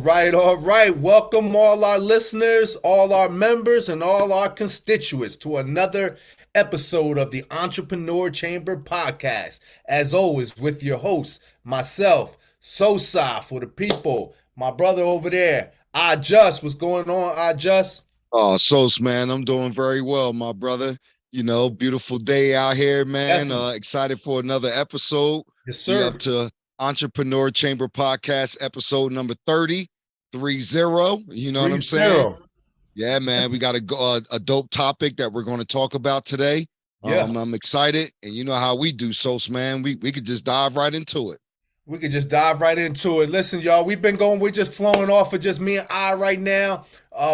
All right. Welcome all our listeners, all our members, and all our constituents to another episode of the Entrepreneur Chamber podcast. As always, with your host, myself, Sosa for the people, my brother over there, I Just. What's going on, I Just? Oh, Sos, man, I'm doing very well, my brother. Beautiful day out here, man. Definitely. Excited for another episode. Yes, We up sir. to Entrepreneur Chamber Podcast, episode number 30. You know what Three I'm saying? zero. Yeah, man. We Yes. got a dope topic that we're going to talk about today. Yeah. I'm excited, and you know how we do, Sos, man. We could just dive right into it. We could just dive right into it. Listen, y'all, we're just flowing off of just me and I right now.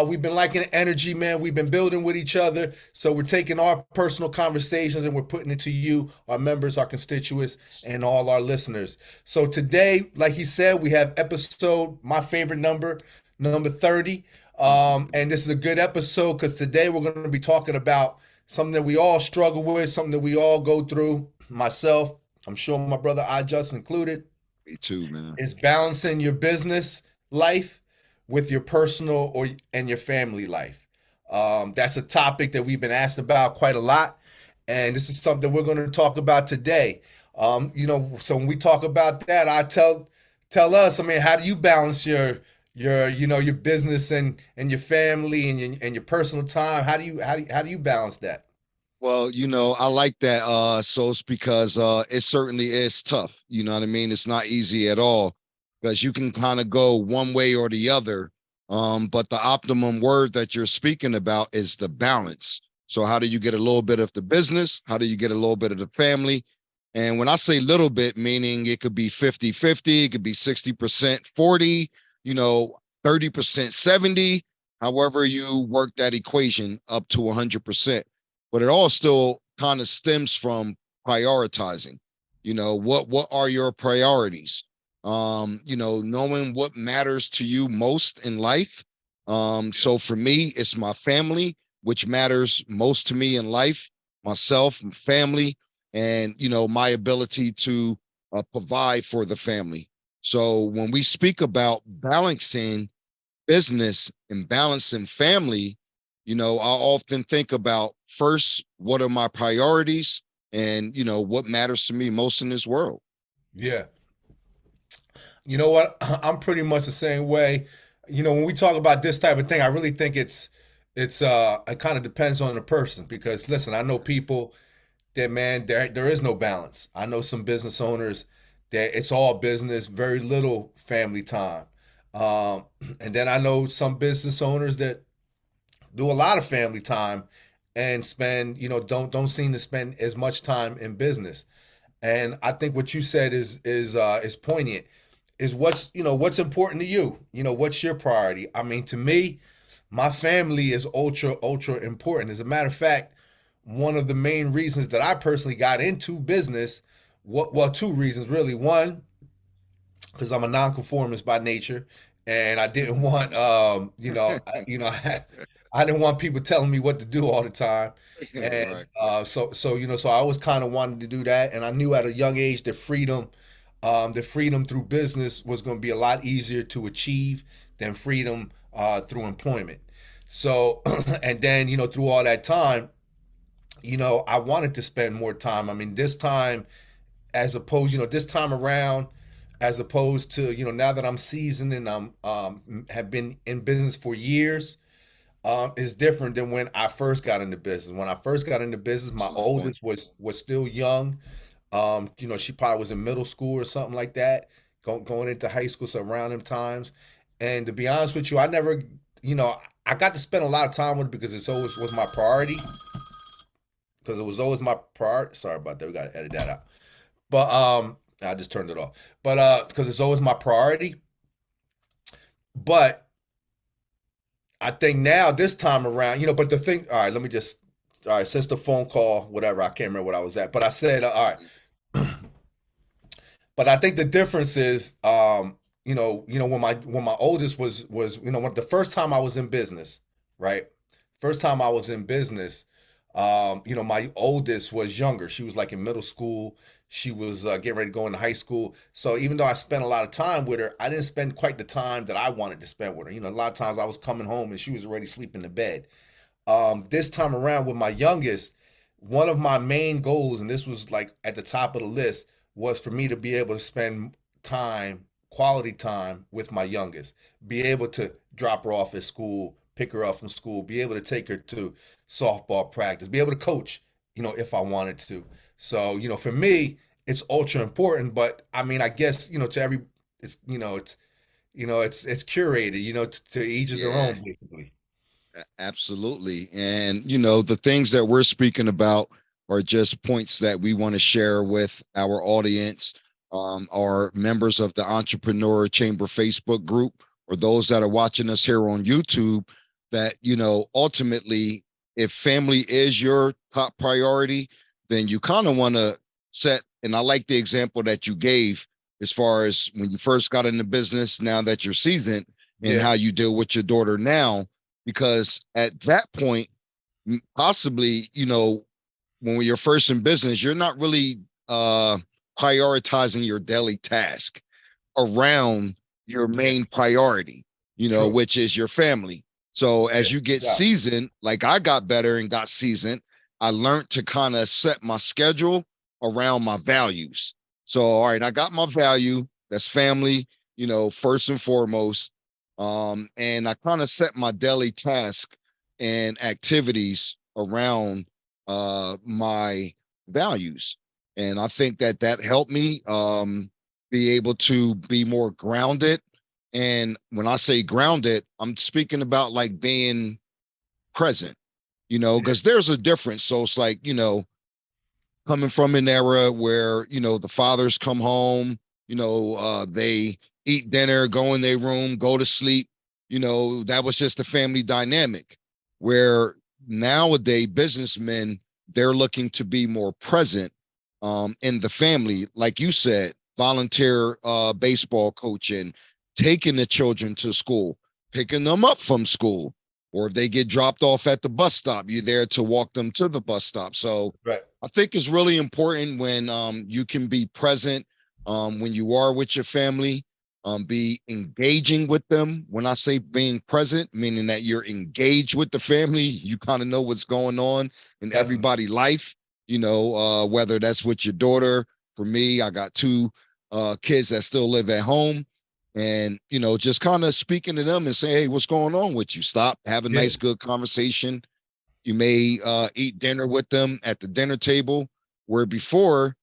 We've been liking the energy, man. We've been building with each other. So we're taking our personal conversations and we're putting it to you, our members, our constituents, and all our listeners. So today, like he said, we have episode, my favorite number, number 30. And this is a good episode because today we're going to be talking about something that we all struggle with, something that we all go through. Myself, I'm sure my brother I Just included, Me too, man. is balancing your business life with your personal or and your family life. That's a topic that we've been asked about quite a lot, and this is something we're going to talk about today. So when we talk about that, I tell us. I mean, how do you balance your business and your family and your personal time? How do you balance that? Well, I like that, Sos, because it certainly is tough. You know what I mean? It's not easy at all because you can kind of go one way or the other. But the optimum word that you're speaking about is the balance. So how do you get a little bit of the business? How do you get a little bit of the family? And when I say little bit, meaning it could be 50-50, it could be 60% 40, 30% 70, however you work that equation up to 100%. But it all still kind of stems from prioritizing. What are your priorities? Knowing what matters to you most in life. So for me, it's my family, which matters most to me in life, myself, family, and my ability to provide for the family. So when we speak about balancing business and balancing family, I often think about first, what are my priorities and, what matters to me most in this world. Yeah. You know what? I'm pretty much the same way. When we talk about this type of thing, I really think it kind of depends on the person because listen, I know people that, man, there is no balance. I know some business owners that it's all business, very little family time. Um, and then I know some business owners that do a lot of family time and spend, don't seem to spend as much time in business. And I think what you said is poignant. Is what's important to you. What's your priority? I mean, to me, my family is ultra important. As a matter of fact, one of the main reasons that I personally got into business, well, two reasons really. One, because I'm a nonconformist by nature, and I didn't want I didn't want people telling me what to do all the time, and Right. so I always kind of wanted to do that, and I knew at a young age that freedom through business was going to be a lot easier to achieve than freedom through employment. So, and then through all that time, I wanted to spend more time. I mean, this time around, as opposed to now that I'm seasoned and I'm have been in business for years, is different than when I first got into business. When I first got into business, my Excellent point. oldest was still young. She probably was in middle school or something like that, going into high school, so around them times. And to be honest with you, I never, I got to spend a lot of time with it because it's always was my priority. Because it was always my priority. Sorry about that. We got to edit that out. But I just turned it off. But because it's always my priority. But I think now this time around, but the thing, all right, let me just, all right, since the phone call, whatever, I can't remember what I was at, but I said, all right, but I think the difference is, when my oldest was when the first time I was in business, right? First time I was in business, My oldest was younger. She was like in middle school. She was getting ready to go into high school. So even though I spent a lot of time with her, I didn't spend quite the time that I wanted to spend with her. A lot of times I was coming home and she was already sleeping in bed. This time around with my youngest, one of my main goals, and this was like at the top of the list, was for me to be able to spend time, quality time with my youngest, be able to drop her off at school, pick her up from school, be able to take her to softball practice, be able to coach, if I wanted to. So, for me, it's ultra important, but I mean, I guess, to every, it's curated, to each of their Yeah. own, basically. Absolutely. And, the things that we're speaking about are just points that we want to share with our audience, our members of the Entrepreneur Chamber Facebook group, or those that are watching us here on YouTube, that, ultimately, if family is your top priority, then you kind of want to set, and I like the example that you gave as far as when you first got into business, now that you're seasoned, and Yeah. how you deal with your daughter now, because at that point, possibly, when you're first in business, you're not really prioritizing your daily task around your Yeah. main priority, True. which is your family. So Yeah. as you get Yeah. seasoned, like I got better and got seasoned, I learned to kind of set my schedule around my values. So, all right, I got my value, that's family, first and foremost. And I kind of set my daily task and activities around my values. And I think that that helped me be able to be more grounded. And when I say grounded, I'm speaking about like being present, Yeah. because there's a difference. So it's like, coming from an era where, the fathers come home, they eat dinner, go in their room, go to sleep. That was just the family dynamic. Where nowadays businessmen, they're looking to be more present in the family, like you said, volunteer baseball coaching, taking the children to school, picking them up from school, or if they get dropped off at the bus stop, you're there to walk them to the bus stop. So Right. I think it's really important when you can be present when you are with your family, be engaging with them. When I say being present, meaning that you're engaged with the family, you kind of know what's going on in Definitely. everybody's life, whether that's with your daughter. For me, I got two kids that still live at home. And, just kind of speaking to them and say, hey, what's going on with you? Stop, have a Yeah. nice, good conversation. You may eat dinner with them at the dinner table, where before,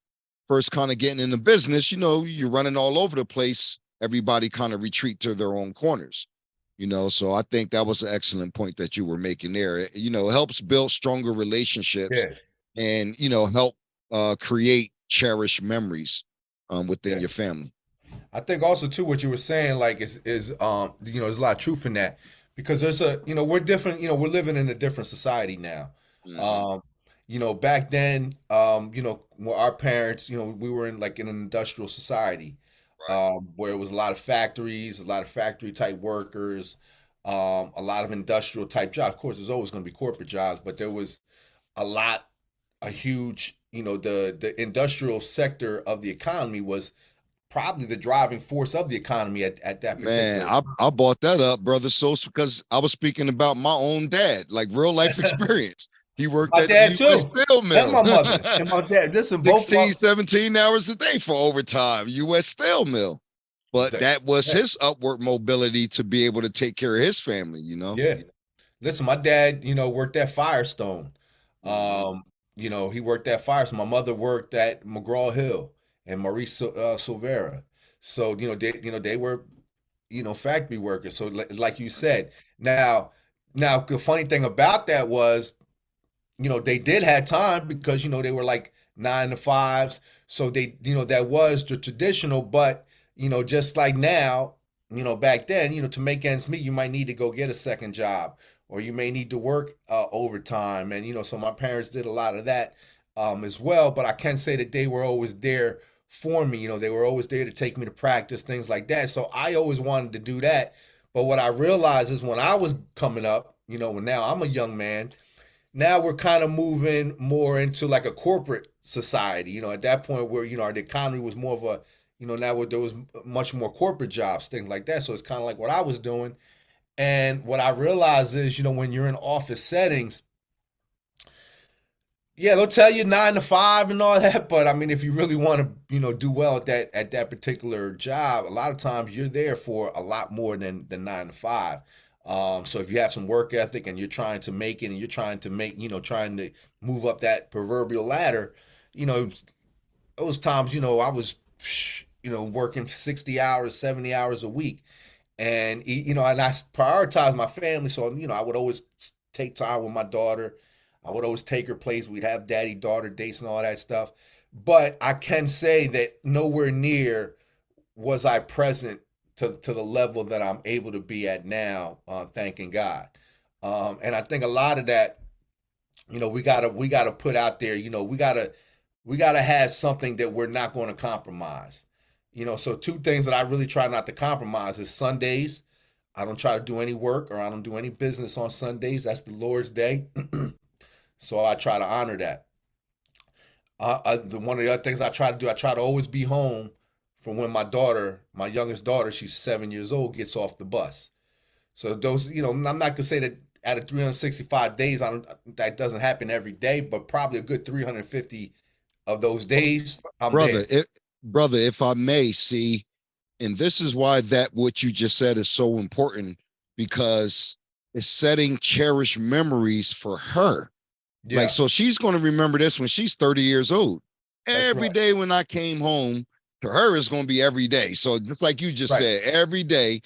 first kind of getting in the business, you're running all over the place. Everybody kind of retreat to their own corners, So I think that was an excellent point that you were making there. It helps build stronger relationships Yeah. and, help create cherished memories within Yeah. your family. I think also too what you were saying like is there's a lot of truth in that because there's we're different, we're living in a different society now. Hmm. Um Back then, when our parents, we were in like in an industrial society, Right. where it was a lot of factories, a lot of factory type workers, a lot of industrial type jobs. Of course, there's always going to be corporate jobs, but there was a lot, a huge, the industrial sector of the economy was probably the driving force of the economy at that Man, particular I bought that up, brother Sos, because I was speaking about my own dad, like real life time. experience. He worked My at the dad U.S. too, Steel and Mill. my mother, and my dad. Listen, both of 16, our 17 hours a day for overtime, U.S. Steel Mill. But the- that was yeah, his upward mobility to be able to take care of his family. yeah. Listen, my dad, worked at Firestone. Hmm. He worked at Firestone. My mother worked at McGraw Hill and Maurice Silvera. So, they were, factory workers. So, like you said, now the funny thing about that was they did have time because they were like 9 to 5s, so they that was the traditional. But just like now, back then, to make ends meet, you might need to go get a second job, or you may need to work overtime. And so my parents did a lot of that as well. But I can say that they were always there for me. They were always there to take me to practice, things like that. So I always wanted to do that. But what I realized is when I was coming up, when now I'm a young man, now we're kind of moving more into like a corporate society. At that point where the economy was more of a, now where there was much more corporate jobs, things like that. So it's kind of like what I was doing. And what I realized is, when you're in office settings, yeah, they'll tell you 9 to 5 and all that, but I mean, if you really want to, do well at that particular job, a lot of times you're there for a lot more than 9 to 5. So if you have some work ethic and you're trying to make it, and you're trying to make, trying to move up that proverbial ladder, you know, those times, I was, working 60 hours, 70 hours a week, and and I prioritize my family. So I would always take time with my daughter. I would always take her place. We'd have daddy daughter dates and all that stuff. But I can say that nowhere near was I present to the level that I'm able to be at now, thanking God. And I think a lot of that, we gotta put out there. We gotta have something that we're not going to compromise. So two things that I really try not to compromise is Sundays. I don't try to do any work, or I don't do any business on Sundays. That's the Lord's day. So I try to honor that. One of the other things I try to do, I try to always be home for when my daughter, my youngest daughter, she's 7 years old, gets off the bus. So those, I'm not gonna say that out of 365 days, that doesn't happen every day, but probably a good 350 of those days, I'm brother. there. Brother, if I may, see, and this is why that what you just said is so important, because it's setting cherished memories for her. Like, Yeah, so she's going to remember this when she's 30 years old. that's Every right. day when I came home, to her is going to be every day. So just like you just Right. said, every day,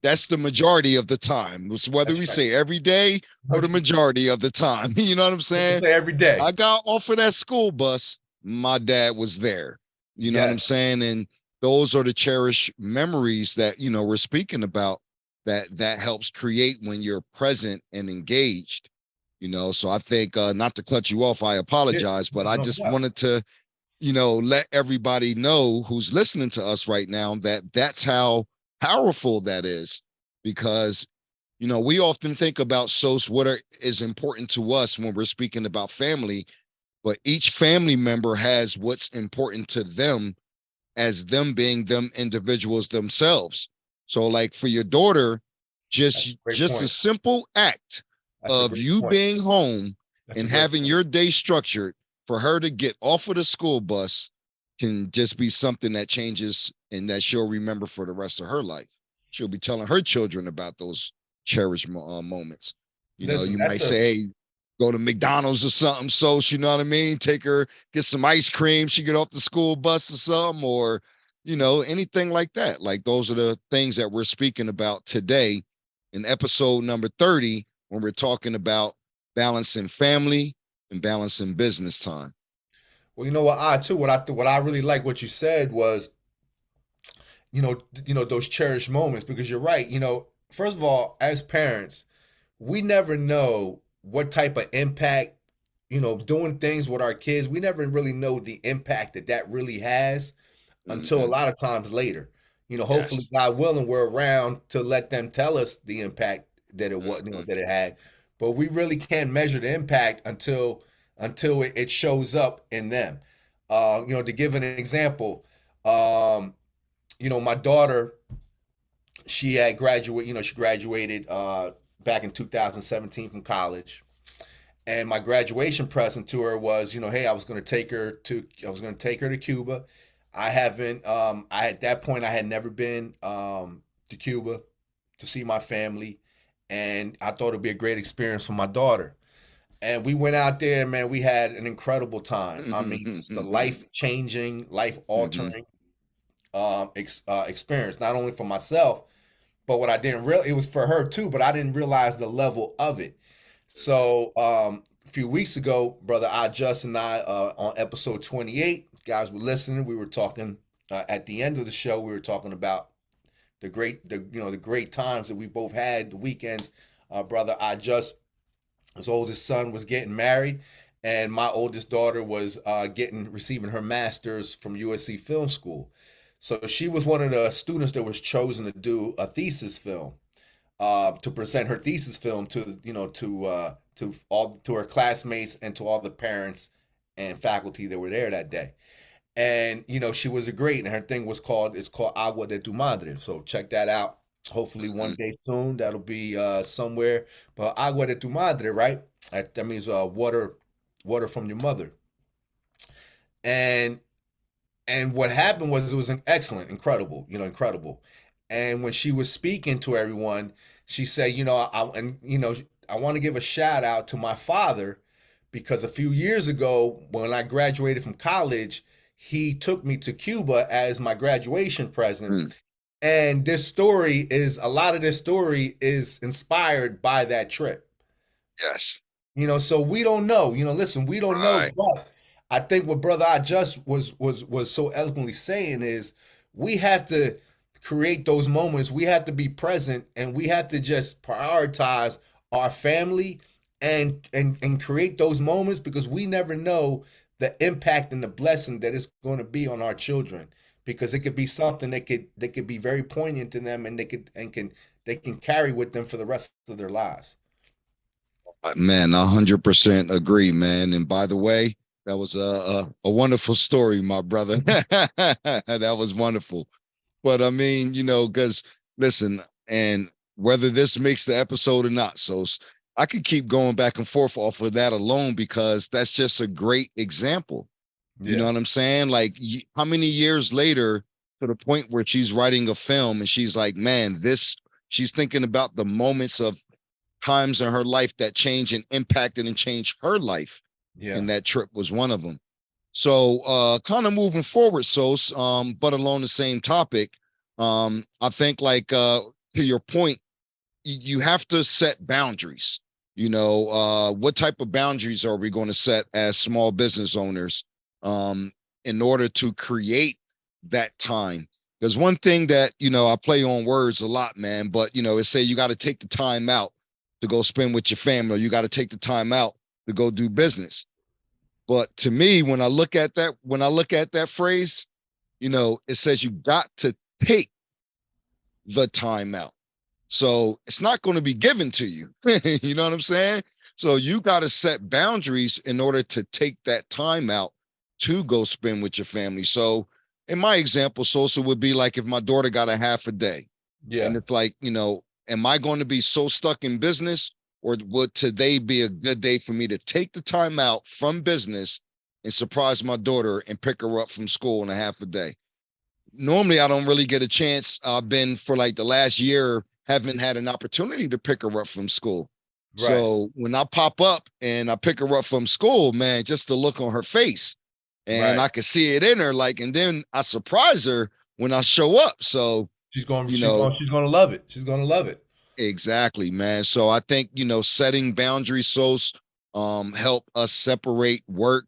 that's the majority of the time. It's whether That's we right. say every day or the Don't majority of the time. You know what I'm saying? say every day. I got off of that school bus, my dad was there. You know what I'm Yes. saying? And those are the cherished memories that, we're speaking about, that helps create when you're present and engaged. So I think, not to cut you off, I Yeah. apologize, but I No, just no. wanted to, let everybody know who's listening to us right now that that's how powerful that is. Because we often think about is important to us when we're speaking about family, but each family member has what's important to them, as them being them individuals themselves. So like for your daughter, That's a great just a point. simple act That's a of great you point. being home That's a and great having point. your day structured for her to get off of the school bus can just be something that changes and that she'll remember for the rest of her life. She'll be telling her children about those cherished moments. Listen, You that's might a say, hey, go to McDonald's or something. So, you know what I mean? Take her, get some ice cream. She get off the school bus or something, or, anything like that. Like those are the things that we're speaking about today in episode number 30, when we're talking about balancing family and balancing business time. well. You know what? I too. What I really like what you said was, those cherished moments, because you're right. First of all, as parents, we never know what type of impact, doing things with our kids. We never really know the impact that really has until a Mm-hmm. lot of times later. Hopefully, Yes. God willing, we're around to let them tell us the impact that it was, Mm-hmm. that it had. But we really can't measure the impact until it shows up in them. To give an example, my daughter, she graduated back in 2017 from college. And my graduation present to her was, hey, I was going to take her to Cuba. At that point, I had never been to Cuba to see my family. And I thought it'd be a great experience for my daughter. And we went out there, man. We had an incredible time. I mean, just the life changing, life Mm-hmm. altering experience, not only for myself, but what I didn't real it was for her too, but I didn't realize the level of it. So a few weeks ago, brother I Just and I on episode 28, guys were listening. We were talking at the end of the show. We were talking about the great times that we both had, the weekends. Brother I Just, his oldest son was getting married, and my oldest daughter was receiving her master's from USC Film School. So she was one of the students that was chosen to do a thesis film, to present her thesis film to her classmates and to all the parents and faculty that were there that day. And she was a great, and her thing was called it's called Agua de tu Madre. So check that out. Hopefully one Mhm. day soon that'll be somewhere. But Agua de tu Madre, right? That means water from your mother. And and what happened was it was an excellent, incredible, incredible. And when she was speaking to everyone, she said, I want to give a shout out to my father because a few years ago when I graduated from college, he took me to Cuba as my graduation present. Mm. And a lot of this story is inspired by that trip. Yes. So we don't know. Listen, we don't know, Right. but I think what Brother I just was so eloquently saying is we have to create those moments. We have to be present, and we have to just prioritize our family and create those moments because we never know the impact and the blessing that it's going to be on our children. Because it could be something that could be very poignant to them, and they can carry with them for the rest of their lives. Man, 100% agree, man. And by the way, that was a wonderful story, my brother. That was wonderful. But I mean, because listen, and whether this makes the episode or not, so I could keep going back and forth off of that alone because that's just a great example. You know Yeah, what I'm saying? Like, how many years later to the point where she's writing a film and she's like, man, she's thinking about the moments of times in her life that changed and impacted and changed her life. yeah, And that trip was one of them. So kind of moving forward, so but along the same topic, I think like to your point, you have to set boundaries. What type of boundaries are we going to set as small business owners um, in order to create that time? There's one thing that I play on words a lot, man, but it say you got to take the time out to go spend with your family, or you got to take the time out to go do business. But to me, when I look at that phrase, it says you got to take the time out. So it's not going to be given to you. You know what I'm saying? So you got to set boundaries in order to take that time out to go spend with your family. So in my example, Sosa would be like if my daughter got a half a day yeah. and it's like, am I going to be so stuck in business, or would today be a good day for me to take the time out from business and surprise my daughter and pick her up from school in a half a day? Normally I don't really get a chance. I've been for like the last year, haven't had an opportunity to pick her up from school. Right. So when I pop up and I pick her up from school, man, just the look on her face, and Right. I could see it in her, like, and then I surprise her when I show up. So, She's going. you She's know, going. She's going to love it. She's going to love it. exactly, man. So I think, setting boundaries so help us separate work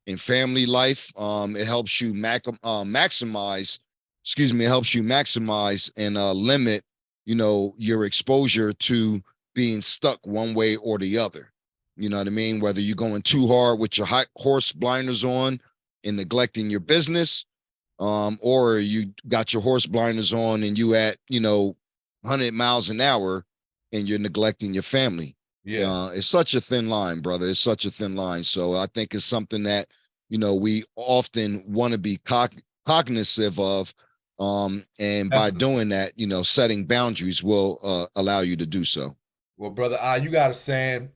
and family life. It helps you maximize, excuse me, it helps you maximize and limit, your exposure to being stuck one way or the other. You know what I mean? Whether you're going too hard with your horse blinders on and neglecting your business, or you got your horse blinders on and you at 100 miles an hour and you're neglecting your family. Yeah. It's such a thin line, brother. It's such a thin line. So I think it's something that we often want to be cognizant of, and by Definitely. doing that, setting boundaries will allow you to do so. Well, brother, you got a saying.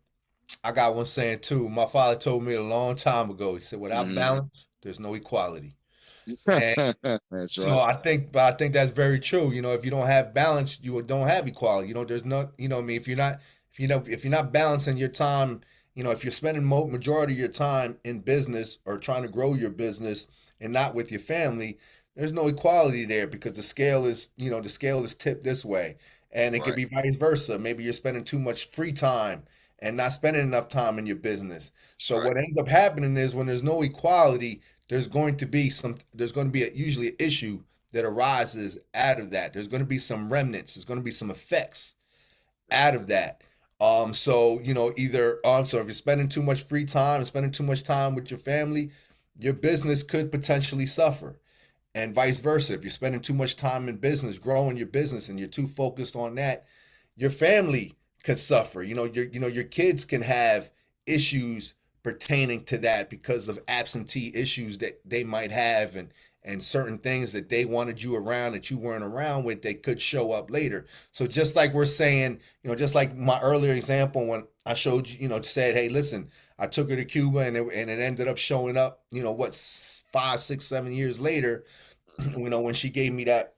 I got one saying too. My father told me a long time ago. He said, "Without Mhm. balance, there's no equality." And That's so right. I think that's very true. If you don't have balance, you don't have equality. There's not, what I mean, if you're not balancing your time, if you're spending majority of your time in business or trying to grow your business and not with your family, there's no equality there because the scale is tipped this way, and it could Right. be vice versa. Maybe you're spending too much free time and not spending enough time in your business. That's So right. what ends up happening is when there's no equality, there's going to be usually an issue that arises out of that. There's going to be some remnants. There's going to be some effects out of that. So so if you're spending too much free time, spending too much time with your family, your business could potentially suffer, and vice versa. If you're spending too much time in business, growing your business, and you're too focused on that, your family can suffer. Your kids can have issues pertaining to that because of absentee issues that they might have, and certain things that they wanted you around that you weren't around with, they could show up later. So just like we're saying, just like my earlier example when I showed you, said, hey, listen, I took her to Cuba and it ended up showing up, 5, 6, 7 years later, when she gave me that,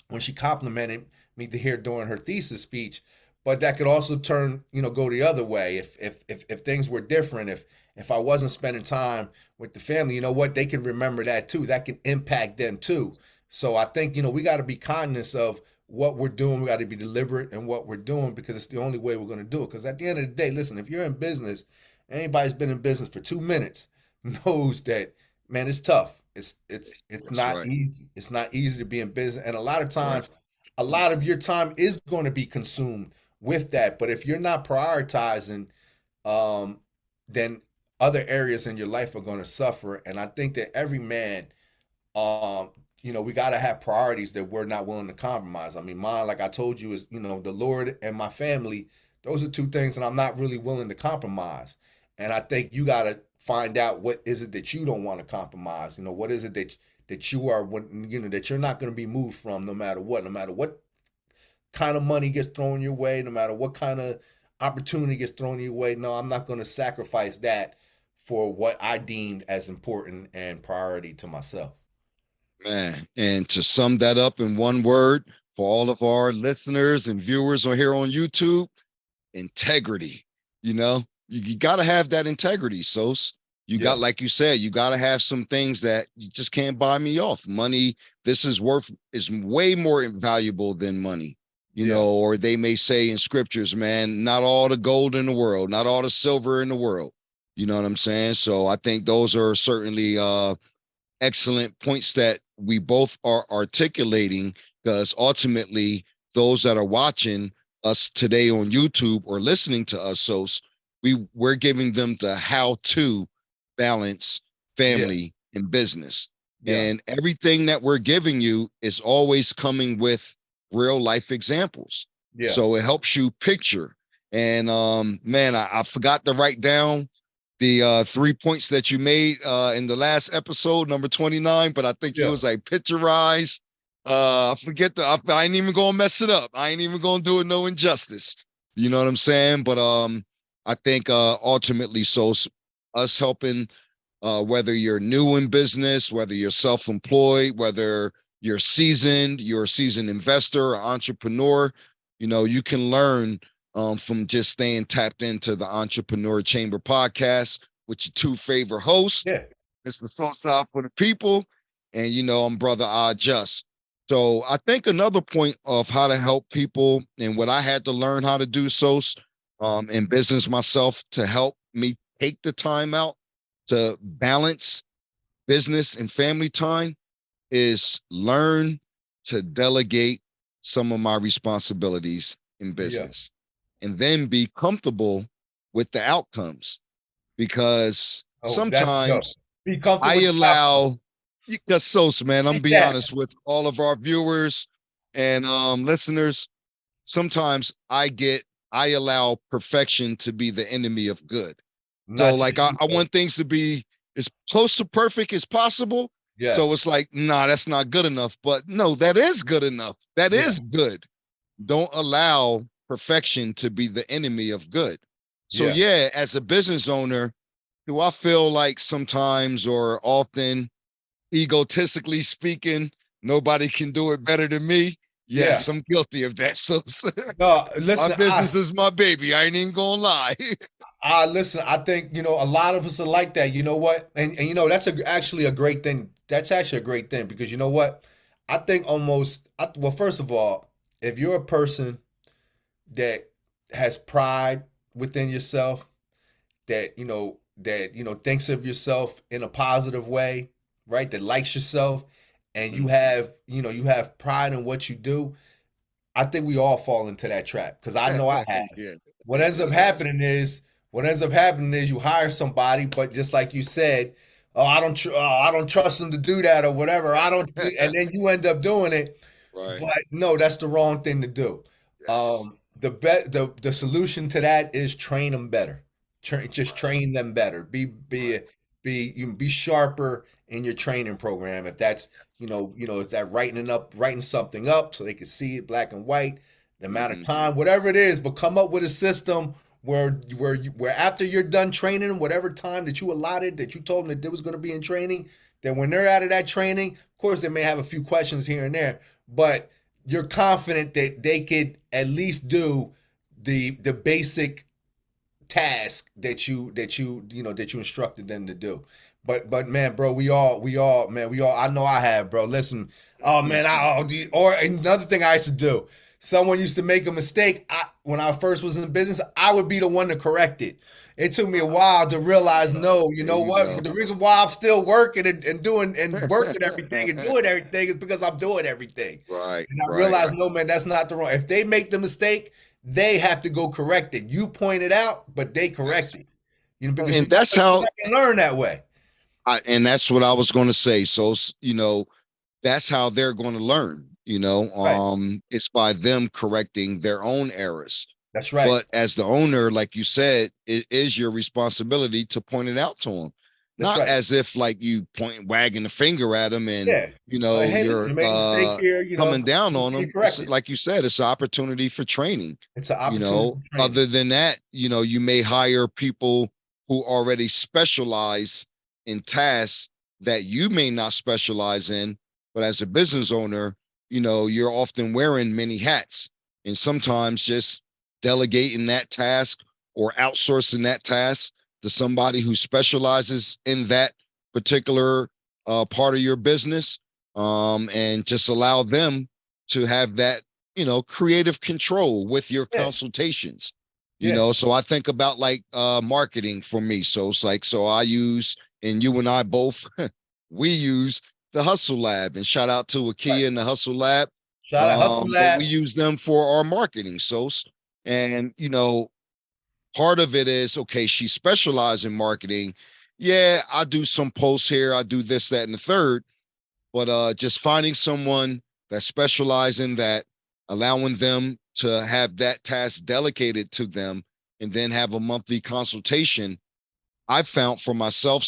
when she complimented me to hear during her thesis speech. But that could also turn, go the other way if things were different. If I wasn't spending time with the family, you know what? They can remember that too. That can impact them too. So I think, we got to be conscious of what we're doing. We got to be deliberate in what we're doing because it's the only way we're going to do it. Because at the end of the day, listen, if you're in business, anybody's been in business for 2 minutes knows that, man, it's tough. It's That's not right. easy. It's not easy to be in business, and a lot of Right. times, a lot of your time is going to be consumed with that. But if you're not prioritizing, um, then other areas in your life are going to suffer. And I think that every man, um, we got to have priorities that we're not willing to compromise. I mean, mine, like I told you, is, the Lord and my family. Those are two things that I'm not really willing to compromise. And I think you got to find out what is it that you don't want to compromise. What is it that you are, that you're not going to be moved from, no matter what kind of money gets thrown your way, no matter what kind of opportunity gets thrown your way. No, I'm not going to sacrifice that for what I deemed as important and priority to myself. Man, and to sum that up in one word for all of our listeners and viewers on here on YouTube, integrity. You got to have that integrity. So you got, Yeah, like you said, you got to have some things that you just can't buy me off. Money, this is way more valuable than money. yeah, Or they may say in scriptures, man, not all the gold in the world, not all the silver in the world. You know what I'm saying? So I think those are certainly excellent points that we both are articulating, because ultimately those that are watching us today on YouTube or listening to us, so we're giving them the how to balance yeah, family and business. yeah, And everything that we're giving you is always coming with real life examples. yeah. So it helps you picture. And man, I forgot to write down the 3 points that you made in the last episode, number 29, but I think you Yeah, was like picturize. I forget I ain't even gonna mess it up. I ain't even gonna do it no injustice. You know what I'm saying? But I think ultimately, so us helping, whether you're new in business, whether you're self-employed, whether you're a seasoned investor or entrepreneur, you can learn from just staying tapped into the Entrepreneur Chamber podcast with your two favorite hosts, yeah, Mr. Sosa for the people, and I'm Brother I Just. So I think another point of how to help people and what I had to learn how to do so in business myself to help me take the time out to balance business and family time is learn to delegate some of my responsibilities in yeah. business and then be comfortable with the outcomes, because Oh, that's sometimes be comfortable I with the outcome. allow because so man, I'm be Yeah, honest with all of our viewers and listeners. Sometimes I allow perfection to be the enemy of good. So not to like the I ego. want things to be as close to perfect as possible. So Yes. it's like, nah, that's not good enough. But no, that is good enough. That Yeah, is good. Don't allow perfection to be the enemy of good. So yeah, yeah, as a business owner, do I feel like sometimes or often, egotistically speaking, nobody can do it better than me? yeah. Yes, I'm guilty of that. So No, my listen, business is my baby. I ain't even gonna lie. listen. I think a lot of us are like that. You know what? And that's actually a great thing. That's actually a great thing because you know what? I think well, first of all, if you're a person that has pride within yourself, that thinks of yourself in a positive way, right? That likes yourself, and you Mm, have you have pride in what you do. I think we all fall into that trap because I know I have. yeah. What ends up happening is you hire somebody, but just like you said, oh, I don't trust them to do that or whatever. I don't, and then you end up doing it. Right. But no, that's the wrong thing to do. Yes. the solution to that is train them better. Just Right. train them better. Be sharper in your training program. If that's if that writing something up so they can see it black and white, the amount of Mm-hmm. time, whatever it is, but come up with a system where after you're done training them, whatever time that you allotted that you told them that they was going to be in training, then when they're out of that training, of course they may have a few questions here and there, but you're confident that they could at least do the basic task that you instructed them to do. But man, bro, we all I know I have, bro. Listen, oh man, or another thing I used to do. Someone used to make a mistake. When I first was in business, I would be the one to correct it. It took me a while to There you realize, go. no, you There know you what? go. The reason why I'm still working and doing and working everything and doing everything is because I'm doing everything. Right, And I right. realized, no, man, that's not the wrong. If they make the mistake, they have to go correct it. You point it out, but they correct Yes. it. Because And that's you're how not gonna learn that way. and that's what I was going to say. So, that's how they're going to learn, Right. it's by them correcting their own errors. That's right. But as the owner, like you said, it is your responsibility to point it out to them. That's Not right. as if like you point wagging the finger at them and Yeah. Like, hey, listen, you're you made a mistake here. coming down You on need to them. correct It's it. like you said, it's an opportunity for training. It's an opportunity for training. Other than that, you may hire people who already specialize in tasks that you may not specialize in. But as a business owner, you're often wearing many hats. And sometimes just delegating that task or outsourcing that task to somebody who specializes in that particular part of your business, and just allow them to have that creative control with your Yeah. consultations. Yeah. So I think about like marketing for me. So it's like, so I use, and you and I both we use the Hustle Lab, and shout out to Right. Akia and the Hustle Lab. Shout out Hustle But we Lab. use them for our marketing. So, and part of it is, okay, she specializes in marketing. Yeah, I do some posts here, I do this, that, and the third. But just finding someone that specializes in that, allowing them to have that task delegated to them, and then have a monthly consultation, I found for myself,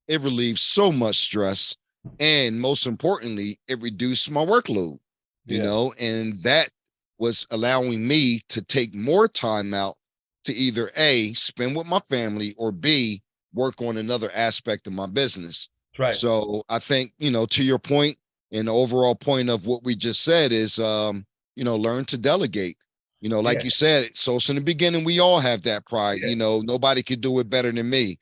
it relieves so much stress. And most importantly, it reduced my workload, Yeah. and that was allowing me to take more time out to either A, spend with my family, or B, work on another aspect of my business. That's right. So I think, to your point, and the overall point of what we just said is, learn to delegate. Like Yeah. you said, so in the beginning, we all have that pride. Yeah. Nobody could do it better than me.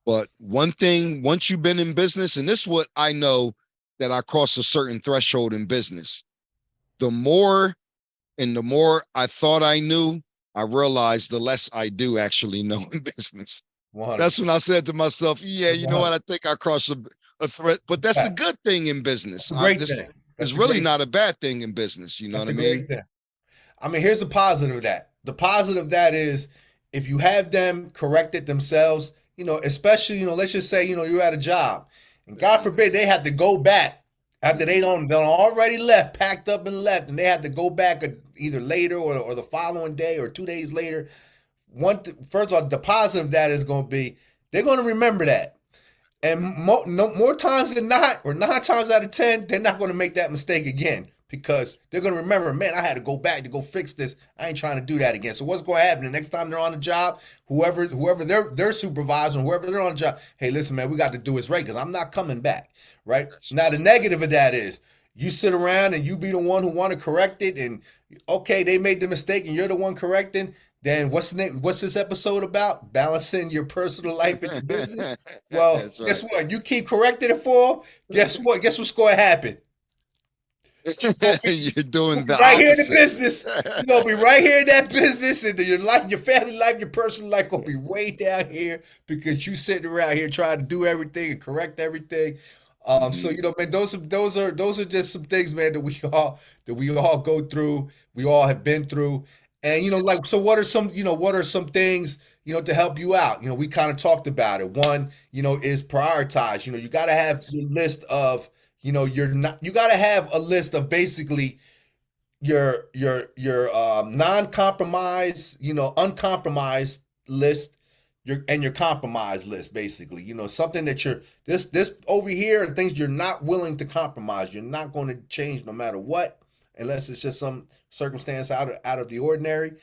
But one thing, once you've been in business, and this is what I know, that I cross a certain threshold in business, the more the more I thought I knew, I realized the less I do actually know in business. That's 100%. when I said to myself, yeah, you know what? 100. I think I crossed a threat, but that's a Right. good thing in business. That's a great This thing. is That's a really great. not a bad thing in business. You know what That's I a great mean? thing. I mean, here's the positive of that. The positive of that is if you have them correct it themselves, especially, let's just say, you're at a job and God Mhm. forbid they have to go back after they already left, packed up and left, and they have to go back either later or the following day or 2 days later. First of all, the positive of that is going to be they're going to remember that. And no, more times than not, or 9 times out of 10, they're not going to make that mistake again because they're going to remember, man, I had to go back to go fix this. I ain't trying to do that again. So what's going to happen the next time they're on the job? Whoever their supervisor, whoever they're on the job, hey, listen, man, we got to do this right because I'm not coming back. Right That's now, the right. negative of that is you sit around and you be the one who want to correct it, and okay, they made the mistake and you're the one correcting. Then what's the name? What's this episode about? Balancing your personal life and your business. Well, That's guess right. what? You keep correcting it for them. Guess what? Guess what's going to happen? You're You'll doing be the right here in the opposite. business. You're gonna be right here in that business, and your life, your family life, your personal life gonna be way down here because you sitting around here trying to do everything and correct everything. So Mhm. man, those are just some things, man, that we all go through. We all have been through, and like, so what are some things to help you out? We kind of talked about it. One, is prioritize. You got to have Yes. your list of you're not you got to have a list of basically your non-compromise, uncompromised list, your compromise list, basically. Something that you're this over here are things you're not willing to compromise. You're not going to change no matter what, unless it's just some circumstance out of the ordinary.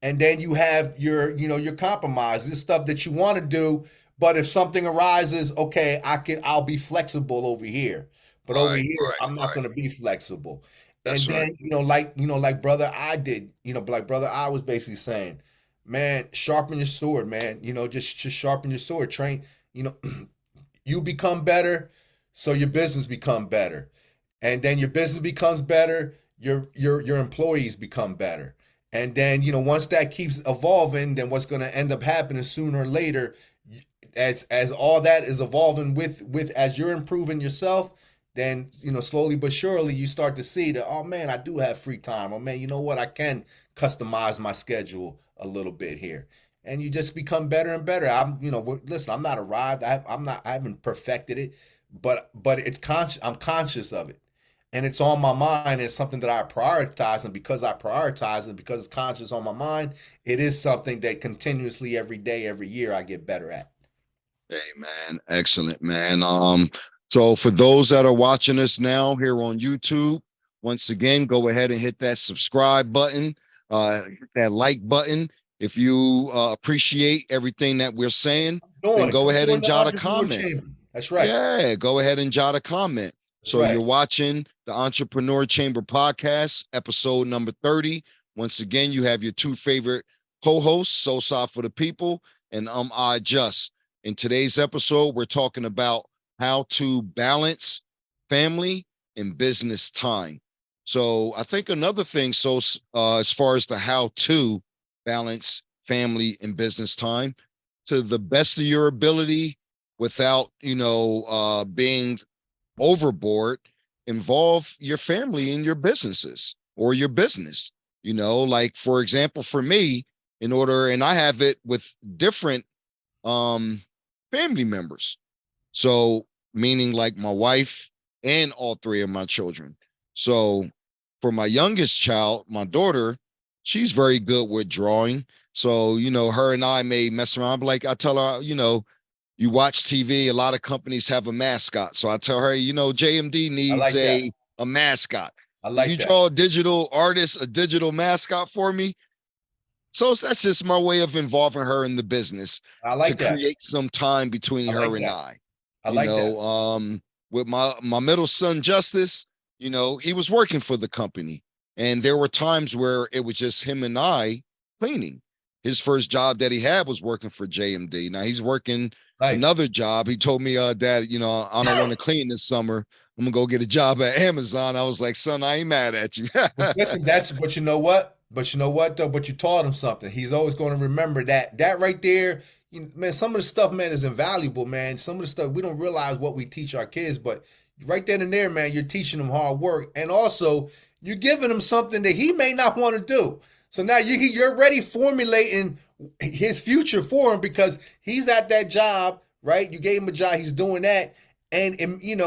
And then you have your compromise, this stuff that you want to do, but if something arises, okay, I'll be flexible over here. But over Right, here, right, I'm not right. going to be flexible. That's And right. then, like brother I did, like brother I was basically saying, man, sharpen your sword, man. Just sharpen your sword. Train, you know, you become better, so your business become better, and then your business becomes better. Your employees become better, and then once that keeps evolving, then what's going to end up happening sooner or later, as all that is evolving with as you're improving yourself, then slowly but surely you start to see that, oh man, I do have free time. Oh man, you know what, I can customize my schedule a little bit here, and you just become better and better. Listen, I'm not arrived. I haven't perfected it, but it's conscious. I'm conscious of it, and it's on my mind. It's something that I prioritize, and because I prioritize it, because it's conscious on my mind, it is something that continuously every day, every year, I get better at. Hey man, excellent man. So for those that are watching us now here on YouTube, once again, go ahead and hit that subscribe button, hit that like button. If you appreciate everything that we're saying, then Doing, go come ahead join and the jot a entrepreneur comment. chamber. That's right. Yeah, go ahead and jot a comment. That's So right. you're watching the Entrepreneur Chamber podcast, episode number 30. Once again, you have your two favorite co-hosts, SOSA for the people, and I Just. In today's episode, we're talking about how to balance family and business time. So I think another thing, so as far as the how to balance family and business time, to the best of your ability, without being overboard, involve your family in your businesses or your business. Like for example, for me, in order, and I have it with different um family members. So meaning like my wife and all three of my children. So for my youngest child, my daughter, she's very good with drawing. So, her and I may mess around. Like I tell her, you watch TV, a lot of companies have a mascot. So I tell her, JMD I needs like that. a mascot. I Can you like that. draw a digital artist, a digital mascot for me? So that's just my way of involving her in the business I to like that. create some time between I her like and that. I. I You like that. know, um, with my middle son Justice, he was working for the company, and there were times where it was just him and I cleaning. His first job that he had was working for JMD. Now he's working Nice. another job. He told me, Dad, I don't want to clean this summer. I'm gonna go get a job at Amazon. I was like, son, I ain't mad at you. But listen, but you know what? But you know what though? But you taught him something. He's always going to remember that right there. Man, some of the stuff, man, is invaluable, man. Some of the stuff we don't realize what we teach our kids, but right then and there, man, you're teaching them hard work, and also you're giving them something that he may not want to do. So now you're already formulating his future for him because he's at that job, right? You gave him a job, he's doing that, and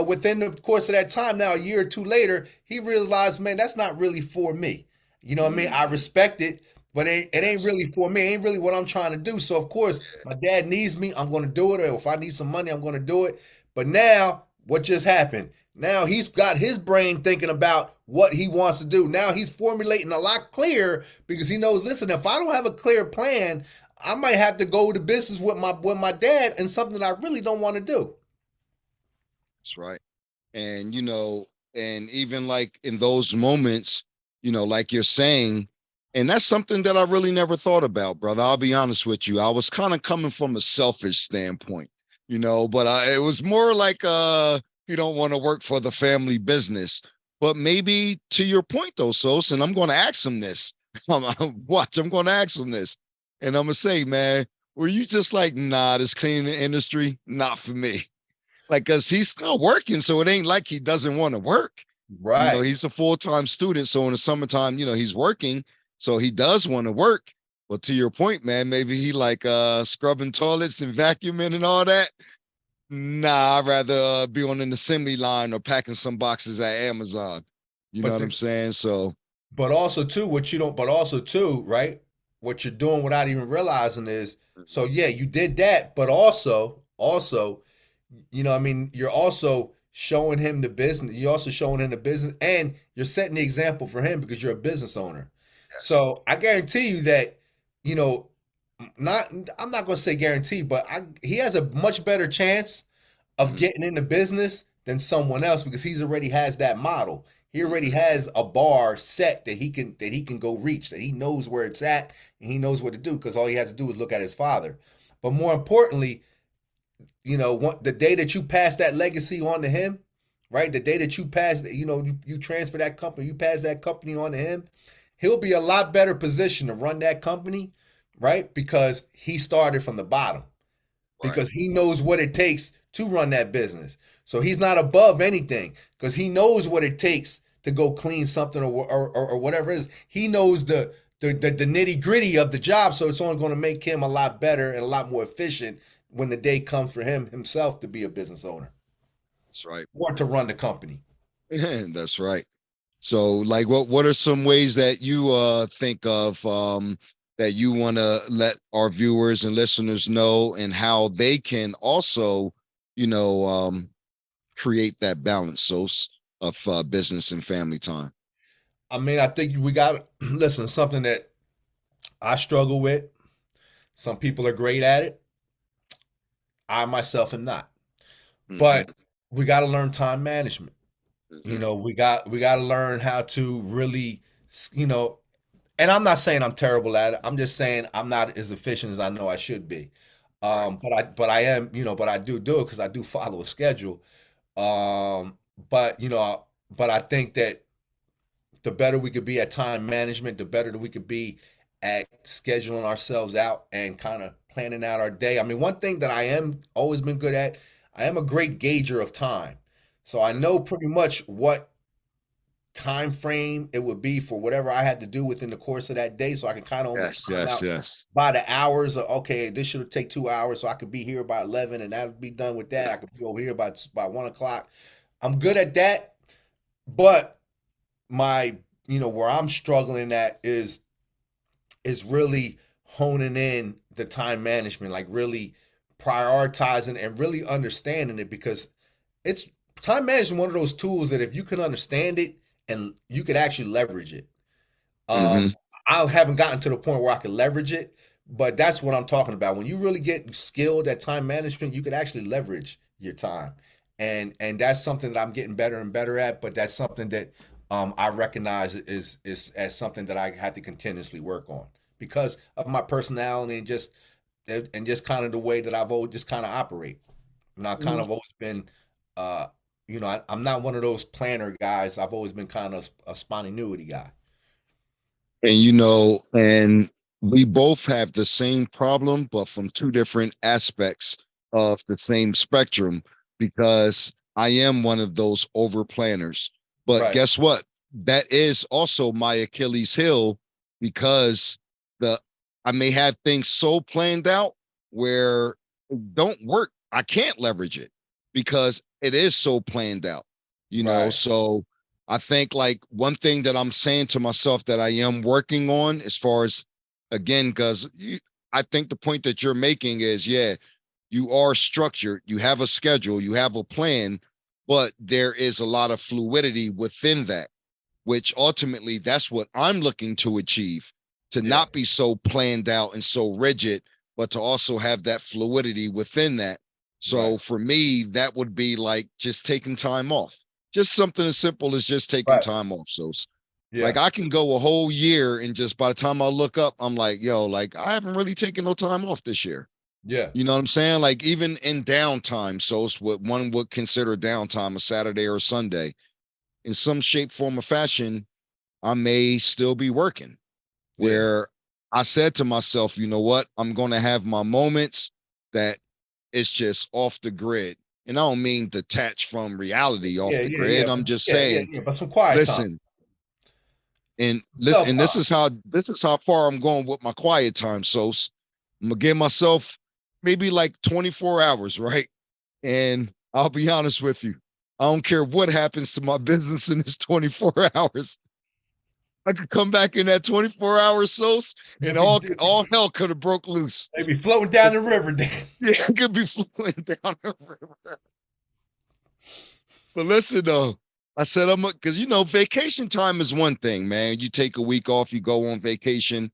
within the course of that time, now a year or two later, he realized, man, that's not really for me. You know what I mean? I Mm, respect it, but it ain't yes. really for me. It ain't really what I'm trying to do. So of course, my dad needs me. I'm going to do it. Or if I need some money, I'm going to do it. But now, what just happened? Now he's got his brain thinking about what he wants to do. Now he's formulating a lot clearer because he knows. Listen, if I don't have a clear plan, I might have to go to business with my dad and something I really don't want to do. That's right. And and even like in those moments, like you're saying, and that's something that I really never thought about, brother. I'll be honest with you. I was kind of coming from a selfish standpoint, but it was more like you don't want to work for the family business. But maybe to your point though, Sos, and I'm going to ask him this. Watch, I'm going to ask him this. And I'm going to say, man, were you just like, nah, this cleaning industry, not for me? Like, cause he's still working, so it ain't like he doesn't want to work. Right. He's a full-time student, so in the summertime, he's working, so he does want to work. But to your point, man, maybe he like scrubbing toilets and vacuuming and all that. Nah, I'd rather be on an assembly line or packing some boxes at Amazon. You know But what I'm the saying? So but also too, what you don't, but also too, right? What you're doing without even realizing is, so Mhm. yeah, you did that, but also, I mean, you're also showing him the business. You're also showing him the business, and you're setting the example for him because you're a business owner. Yes. So I guarantee you that, you know, not I'm not going to say guarantee, but he has a much better chance of Mhm. getting into business than someone else because he's already has that model. He already Mhm. has a bar set that he can go reach, that he knows where it's at and he knows what to do because all he has to do is look at his father. But more importantly, the day that you pass that legacy on to him, right? The day that you pass, you transfer that company, you pass that company on to him, he'll be a lot better position to run that company, right? Because he started from the bottom Right. because he knows what it takes to run that business. So he's not above anything because he knows what it takes to go clean something or whatever it is. He knows the nitty gritty of the job. So it's only going to make him a lot better and a lot more efficient when the day comes for him himself to be a business owner That's right. or to run the company. That's right. So, like, what are some ways that you think of that you want to let our viewers and listeners know, and how they can also, you know, create that balance, so of business and family time. I mean, I think we got listen, something that I struggle with. Some people are great at it. I myself am not. Hmm. But we got to learn time management. Hmm. We got to learn how to really, you know, and I'm not saying I'm terrible at it. I'm just saying I'm not as efficient as I know I should be. Right. But I am, but I do it because I do follow a schedule. Um, but but I think that the better we could be at time management, the better that we could be at scheduling ourselves out and kind of planning out our day. I mean, one thing that I am always been good at, I am a great gauger of time. So I know pretty much what time frame it would be for whatever I had to do within the course of that day. So I can kind of almost Yes. time Yes. out Yes. by the hours of, okay, this should take 2 hours. So I could be here by 11 and that would be done with that. I could be over here by 1 o'clock. I'm good at that. But my where I'm struggling at is really honing in the time management, like really prioritizing and really understanding it because it's time management one of those tools that if you can understand it and you could actually leverage it. Hmm. um, I haven't gotten to the point where I can leverage it, but that's what I'm talking about. When you really get skilled at time management, you can actually leverage your time, and that's something that I'm getting better and better at. But that's something that I recognize is as something that I have to continuously work on because of my personality and just kind of the way that I've always just kind of operate. And I've kind of always been, I'm not one of those planner guys. I've always been kind of a spontaneity guy. And and we both have the same problem, but from two different aspects of the same spectrum, because I am one of those over planners. But Right. guess what? That is also my Achilles heel, because the I may have things so planned out where it don't work. I can't leverage it because it is so planned out, Right. so I think, like, one thing that I'm saying to myself that I am working on, as far as, again, because I think the point that you're making is, yeah, you are structured, you have a schedule, you have a plan, but there is a lot of fluidity within that, which ultimately that's what I'm looking to achieve, to Yeah. not be so planned out and so rigid, but to also have that fluidity within that. Right. So for me, that would be like just taking time off. Just something as simple as just taking Right. time off. So, like, Yeah. I can go a whole year and just by the time I look up, I'm like, yo, like, I haven't really taken no time off this year. Yeah. You know what I'm saying? Like, even in downtime, so it's what one would consider downtime, a Saturday or a Sunday, in some shape, form, or fashion, I may still be working. Yeah. Where I said to myself, you know what? I'm going to have my moments that it's just off the grid. And I don't mean detached from reality off Yeah. the Yeah. Yeah. grid. I'm But just yeah. Yeah. saying, Yeah. But some quiet time. listen, and listen, Self and time. this is how far I'm going with my quiet time. So I'm gonna give myself maybe like 24 hours, right? And I'll be honest with you, I don't care what happens to my business in this 24 hours. I could come back in that 24-hour sauce, and all hell could have broke loose. They be floating down the river. Yeah, I could be flowing down the river. But listen though, I said I'm because vacation time is one thing, man. You take a week off, you go on vacation,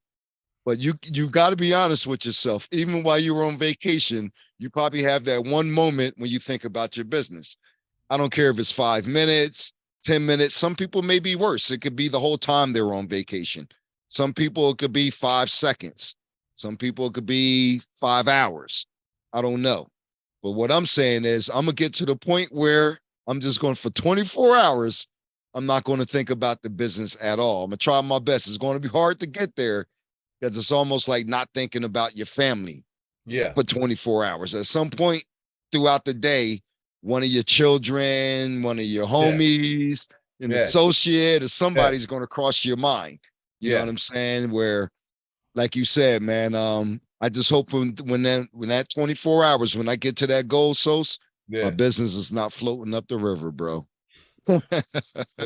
but you got to be honest with yourself. Even while you were on vacation, you probably have that one moment when you think about your business. I don't care if it's 5 minutes, 10 minutes. Some people may be worse. It could be the whole time they're on vacation. Some people, it could be 5 seconds. Some people, it could be 5 hours. I don't know. But what I'm saying is, I'm going to get to the point where I'm just going for 24 hours. I'm not going to think about the business at all. I'm going to try my best. It's going to be hard to get there because it's almost like not thinking about your family Yeah, for 24 hours. At some point throughout the day, one of your children, one of your yeah, homies, an yeah, associate, or yeah, somebody's going to cross your mind. You know yeah, what I'm saying? Where, like you said, man, I just hope when that 24 hours, when I get to that goal, my yeah. business is not floating up the river, bro. Well,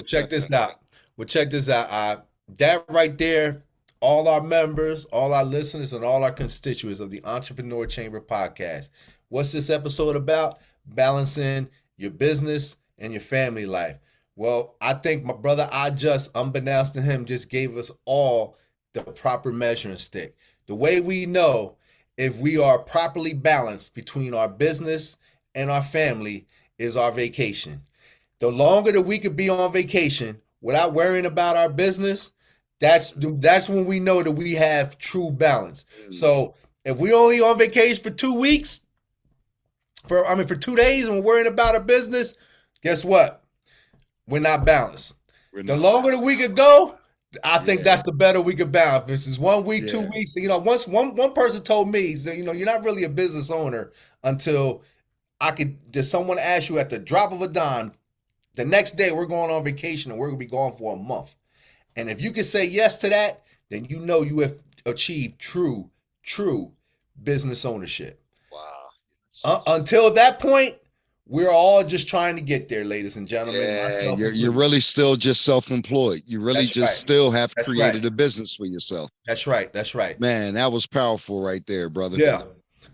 check this out. Well, check this out. That right there, all our members, all our listeners, and all our constituents of the Entrepreneur Chamber podcast. What's this episode about? Balancing your business and your family life. Well, I think my brother I just, unbeknownst to him, just gave us all the proper measuring stick. The way we know if we are properly balanced between our business and our family is our vacation. The longer that we could be on vacation without worrying about our business, that's when we know that we have true balance. Mm, So if we only on vacation for 2 weeks, for 2 days, and we're worrying about our business, guess what? We're not balanced. we're The not longer that balanced. we could go, I think Yeah, that's the better we could balance. This is 1 week, two yeah. weeks. Once one person told me, he said, you're not really a business owner until there's someone ask you at the drop of a dime, the next day we're going on vacation and we're gonna be gone for a month. And if you can say yes to that, then you know you have achieved true business ownership. Wow. Until that point, we're all just trying to get there, ladies and gentlemen, Yeah, myself you're included. really still just self-employed. You really That's just right. still have That's right. created a business for yourself. That's right. That's right. Man, that was powerful right there, brother. Yeah.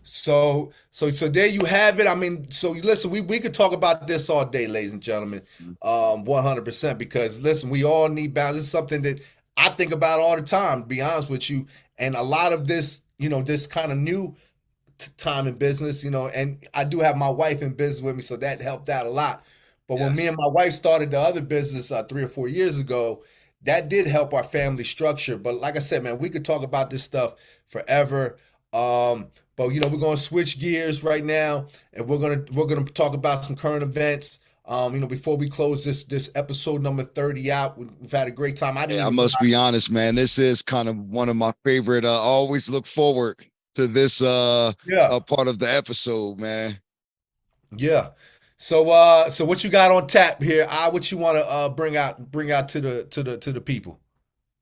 So there you have it. I mean, so listen, we could talk about this all day, ladies and gentlemen, 100%. Because listen, we all need balance. It's something that I think about all the time. To be honest with you, and a lot of this, this kind of new time in business, and I do have my wife in business with me, so that helped out a lot. But when me Yes. and my wife started the other business 3 or 4 years ago, that did help our family structure. But like I said, man, we could talk about this stuff forever. But we're gonna switch gears right now, and we're gonna talk about some current events. Before we close this episode number 30 out, we've had a great time. I didn't Yeah, I even must be honest, man. This is kind of one of my favorite. I always look forward to this yeah, part of the episode, man. yeah. So what you got on tap here? What you want to bring out to the people?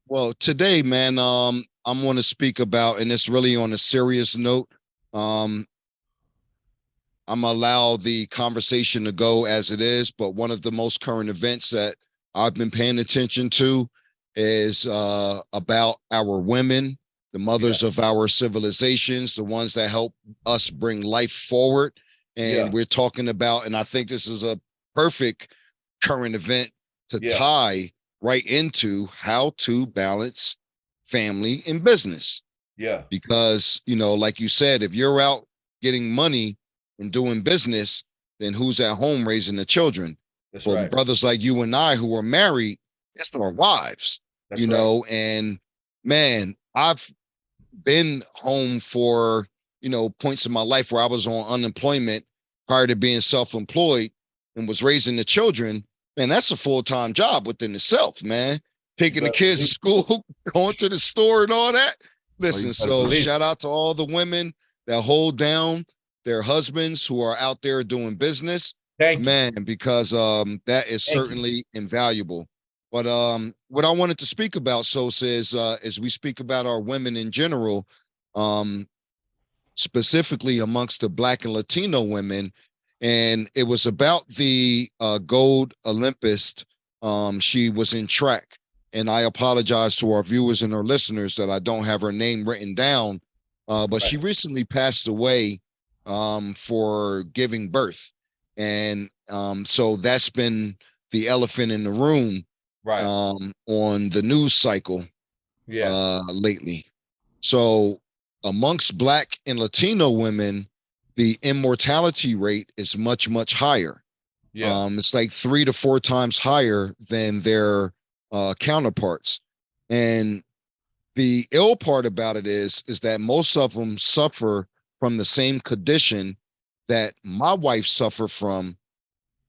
Well, today, man, I'm going to speak about, and it's really on a serious note. Um, I'm gonna allow the conversation to go as it is, but one of the most current events that I've been paying attention to is about our women, the Yeah, mothers of our civilizations, the ones that help us bring life forward. yeah, And we're talking about, and I think this is a perfect current event to yeah, tie right into how to balance family and business. yeah. Because, like you said, if you're out getting money and doing business, then who's at home raising the children? That's For right. brothers like you and I who are married, it's our wives, That's right. and man, I've been home for, points in my life where I was on unemployment prior to being self-employed and was raising the children. Man, that's a full-time job within itself, man. You Taking the better kids to believe. school, going to the store and all that. Oh, you Listen, better so believe it. shout out to all the women that hold down their husbands who are out there doing business, Thank you. man, because that is Thank you. certainly invaluable. But what I wanted to speak about, Sosa, is as we speak about our women in general, um, specifically amongst the Black and Latino women, and it was about the gold Olympist. She was in track, And I apologize to our viewers and our listeners that I don't have her name written down. But Right. she recently passed away for giving birth. And so that's been the elephant in the room Right. on the news cycle Yeah. lately. So amongst Black and Latino women, the immortality rate is much, much higher. Yeah. It's like 3 to 4 times higher than their counterparts. And the ill part about it is that most of them suffer from the same condition that my wife suffered from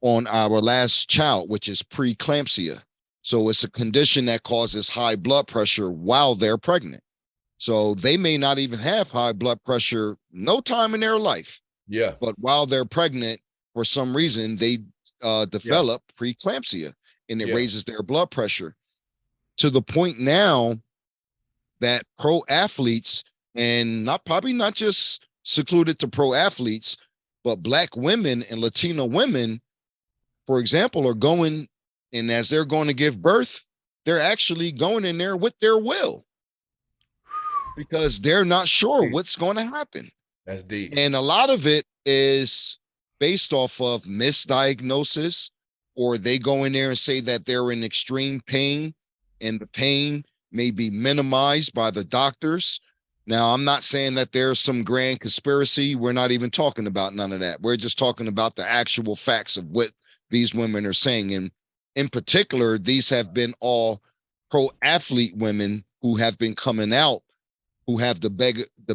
on our last child, which is preeclampsia. So it's a condition that causes high blood pressure while they're pregnant. So they may not even have high blood pressure no time in their life, Yeah. but while they're pregnant, for some reason, they Yeah. develop preeclampsia and it Yeah. raises their blood pressure to the point now that pro athletes, and not probably not just secluded to pro athletes, but Black women and Latino women, for example, are going, and as they're going to give birth, they're actually going in there with their will because they're not sure Deep. what's going to happen. That's deep. And a lot of it is based off of misdiagnosis, or they go in there and say that they're in extreme pain and the pain may be minimized by the doctors. Now, I'm not saying that there's some grand conspiracy. We're not even talking about none of that. We're just talking about the actual facts of what these women are saying. And in particular, these have been all pro athlete women who have been coming out, who have the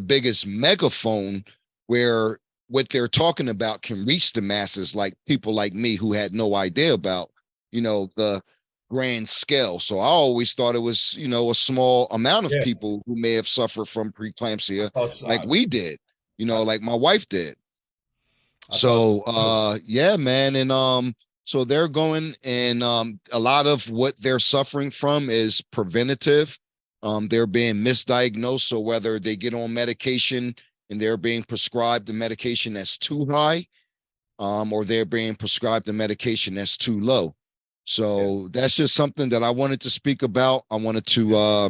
biggest megaphone, where what they're talking about can reach the masses, like people like me who had no idea about, the grand scale. So I always thought it was, a small amount of Yeah. people who may have suffered from I preeclampsia thought so. like we did, I, like my wife did. I thought So so too. yeah, man. And so they're going, and a lot of what they're suffering from is preventative. They're being misdiagnosed. So whether they get on medication and they're being prescribed the medication that's too high, or they're being prescribed the medication that's too low. Yeah. So that's just something that I wanted to speak about. I wanted to Yeah.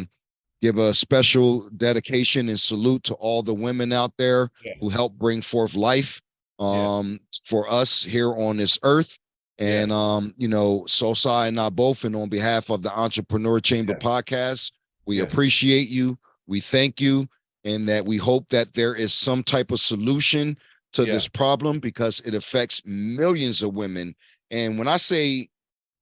give a special dedication and salute to all the women out there Yeah. who help bring forth life Yeah. for us here on this earth. Yeah. And Sosa and I both, and on behalf of the Entrepreneur Chamber Yeah. podcast, we Yeah. appreciate you. We thank you, and that we hope that there is some type of solution to Yeah. this problem because it affects millions of women. And when I say,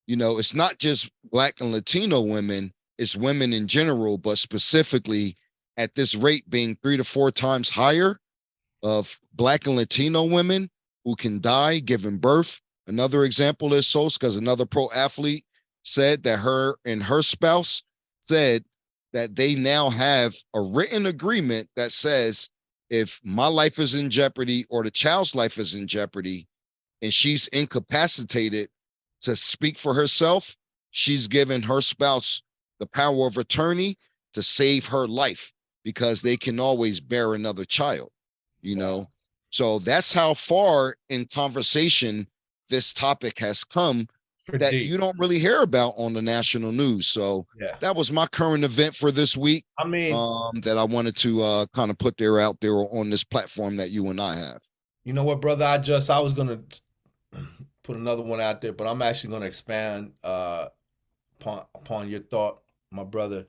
it's not just Black and Latino women, it's women in general, but specifically at this rate being 3 to 4 times higher of Black and Latino women who can die giving birth. Another example is Sos, because another pro athlete said that her and her spouse said that they now have a written agreement that says if my life is in jeopardy or the child's life is in jeopardy and she's incapacitated to speak for herself, she's given her spouse the power of attorney to save her life because they can always bear another child, you know? Wow. So that's how far in conversation this topic has come Pretty that deep. you don't really hear about on the national news. So Yeah. that was my current event for this week, I mean, that I wanted to kind of put there out there on this platform that you and I have. you know what, brother? I was gonna put another one out there, but I'm actually gonna expand upon your thought, my brother,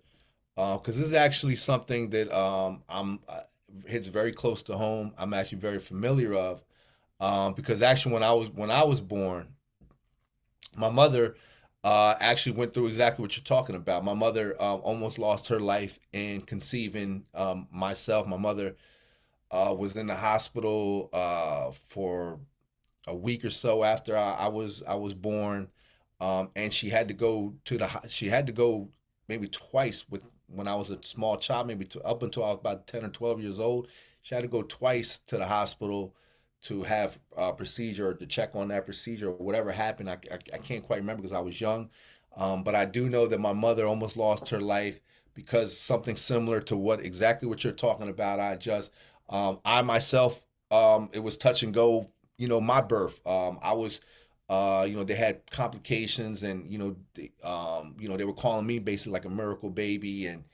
because this is actually something that I'm hits very close to home. I'm actually very familiar of, because actually when I was born, my mother actually went through exactly what you're talking about. My mother almost lost her life in conceiving myself. My mother was in the hospital for a week or so after I was born, and she had to go maybe twice with when I was a small child, maybe up until I was about 10 or 12 years old. She had to go twice to the hospital to have a procedure or to check on that procedure or whatever happened. I can't quite remember because I was young, but I do know that my mother almost lost her life because something similar to what you're talking about. I myself, it was touch and go, my birth. I was They had complications, and they were calling me basically like a miracle baby. And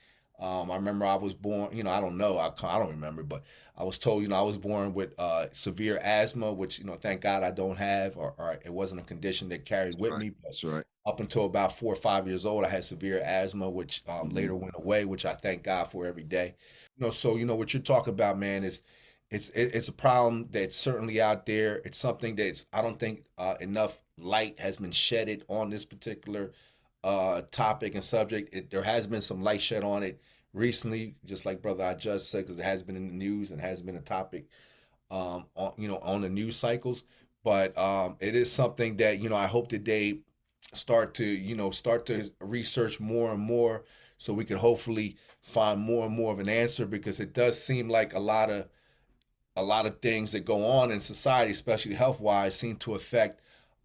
I remember I was born. I don't know, I don't remember, but I was told, I was born with severe asthma, which thank God I don't have, or it wasn't a condition that carried That's with right. me. But That's right. up until about 4 or 5 years old, I had severe asthma, which Mhm. later went away, which I thank God for every day. So what you're talking about, man, is it's a problem that's certainly out there. It's something that's, I don't think enough light has been shedded on this particular topic and subject. There has been some light shed on it recently, just like Brother I just said, because it has been in the news and has been a topic on the news cycles. But it is something that I hope that they start to research more and more, so we can hopefully find more and more of an answer, because it does seem like a lot of things that go on in society, especially health wise, seem to affect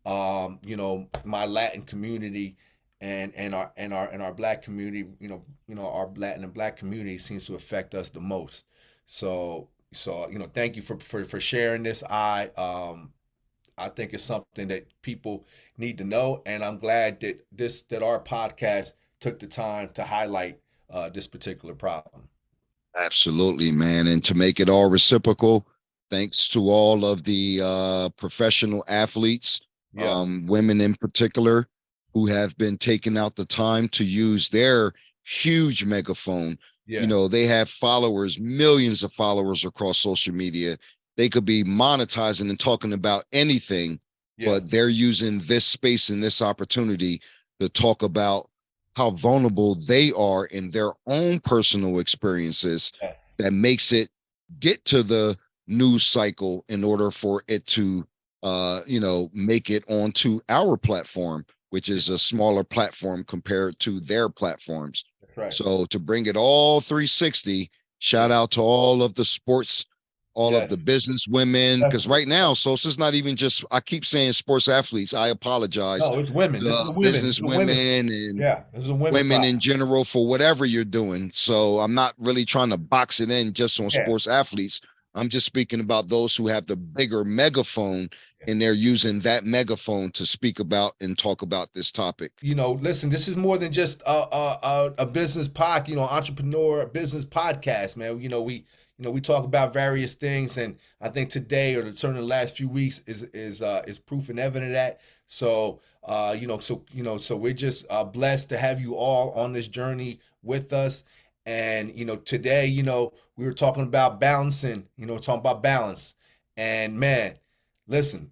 my Latin community, and our black community. Our Latin and black community seems to affect us the most. So thank you for sharing this. I think it's something that people need to know, and I'm glad that our podcast took the time to highlight this particular problem. Absolutely, man. And to make it all reciprocal, thanks to all of the professional athletes, Yeah, women in particular, who have been taking out the time to use their huge megaphone. yeah, They have followers, millions of followers across social media. They could be monetizing and talking about anything, yeah, but they're using this space and this opportunity to talk about how vulnerable they are in their own personal experiences yeah, that makes it get to the news cycle in order for it to make it onto our platform, which yeah. is a smaller platform compared to their platforms. That's right. So to bring it all 360, shout Yeah. out to all of the sports, all of the Yes. business women, because Definitely. right now, so it's not even just, I keep saying sports athletes. I apologize. No, it's women. This is The a women. This business is a women. women and Yeah, this is a women women problem. in general for whatever you're doing. So I'm not really trying to box it in just on Yeah. sports athletes. I'm just speaking about those who have the bigger megaphone Yeah. and they're using that megaphone to speak about and talk about this topic. Listen, this is more than just a business entrepreneur business podcast, man. We talk about various things, and I think today, or certainly the last few weeks, is proof and evident of that. So we're just blessed to have you all on this journey with us. And today, we were talking about balancing. Talking about balance, and man, listen,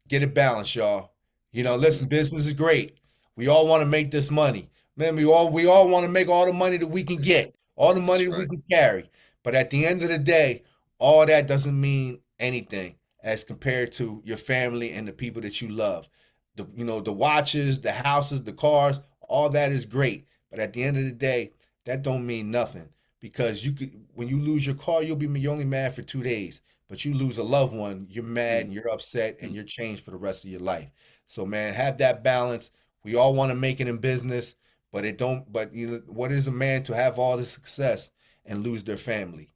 get it balanced, y'all. Mhm. Listen, business is great. We all want to make this money. Man, we all want to make all the money that we can get, all the money That's that we right. can carry. But at the end of the day, all that doesn't mean anything as compared to your family and the people that you love. The watches, the houses, the cars, all that is great. But at the end of the day, that don't mean nothing, because when you lose your car, you're only mad for 2 days. But you lose a loved one, you're mad and you're upset and Mhm. you're changed for the rest of your life. So man, have that balance. We all want to make it in business, but it don't. But what is a man to have all this success and lose their family?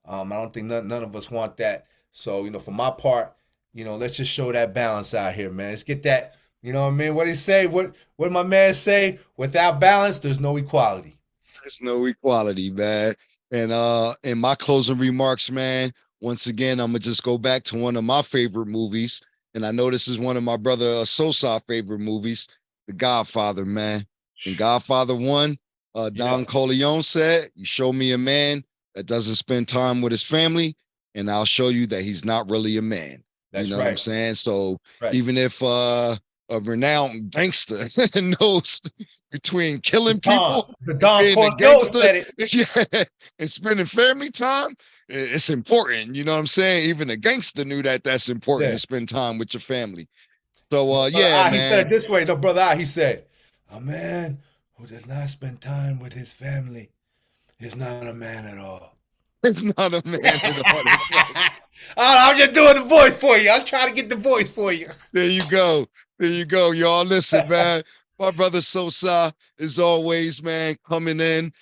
I don't think none of us want that. So for my part, let's just show that balance out here, man. Let's get that. You know what I mean? What he say? What my man say? Without balance, there's no equality. There's no equality, man. And in my closing remarks, man, once again, I'm gonna just go back to one of my favorite movies. And I know this is one of my brother Sosa favorite movies, The Godfather, man. In Godfather 1, Yeah, Don Corleone said, "You show me a man that doesn't spend time with his family, and I'll show you that he's not really a man." You that's know what I'm right. saying? So Right. even if a renowned gangster knows between killing people The and Don being a Corleone gangster said it. yeah, and spending family time, it's important. You know what I'm saying? Even a gangster knew that that's important Yeah. to spend time with your family. So No, brother yeah, I, he said man, it this way. No, brother I, he said, a man who does not spend time with his family is not a man at all. it's not a man at all. That's right. I'm just doing the voice for you. I'm trying to get the voice for you. There you go. There you go. Y'all listen, man. My brother Sosa is always, man, coming in,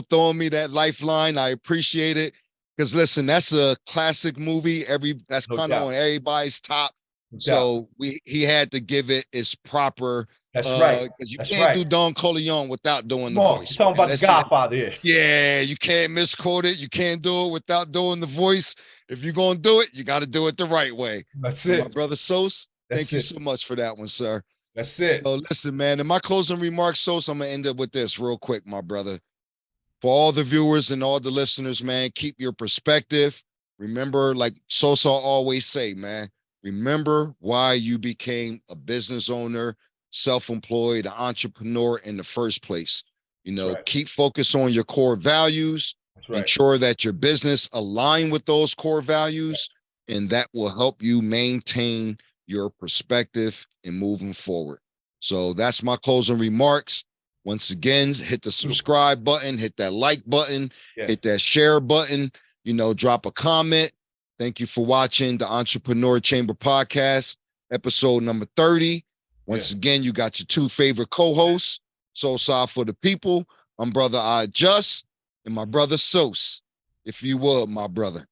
throwing me that lifeline. I appreciate it. Because listen, that's a classic movie. That's No kind of on doubt. everybody's top No doubt. So he had to give it its proper That's right. because you That's can't right. do Don Corleone without doing Come the on, you're voice, talking man. about the Listen, Godfather here. yeah, you can't misquote it. You can't do it without doing the voice. If you're gonna do it, you got to do it the right way. That's And my it. brother Sos, thank That's you it. so much for that one, sir. That's it. So listen, man, in my closing remarks, Sos, I'm gonna end up with this real quick, my brother. For all the viewers and all the listeners, man, keep your perspective. Remember, like Sosa always say, man, remember why you became a business owner, self-employed, entrepreneur in the first place. That's right. Keep focus on your core values, That's right. ensure that your business align with those core values, and that will help you maintain your perspective in moving forward. So that's my closing remarks. Once again, hit the Beautiful. subscribe button, hit that like button, Yeah. hit that share button, drop a comment. Thank you for watching the Entrepreneur Chamber podcast, episode number 30. Yeah. Once again, you got your two favorite co-hosts, Sosa for the people. I'm brother I Just and my brother Sos. If you would, my brother.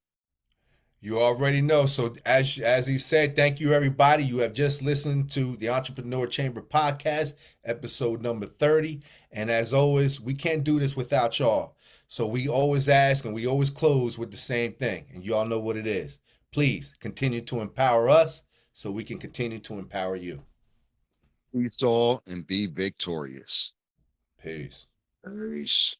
You already know. So as he said, thank you everybody. You have just listened to the Entrepreneur Chamber podcast, episode number 30. And as always, we can't do this without y'all. So we always ask and we always close with the same thing. And y'all know what it is. Please continue to empower us so we can continue to empower you. Peace all and be victorious. Peace. Peace.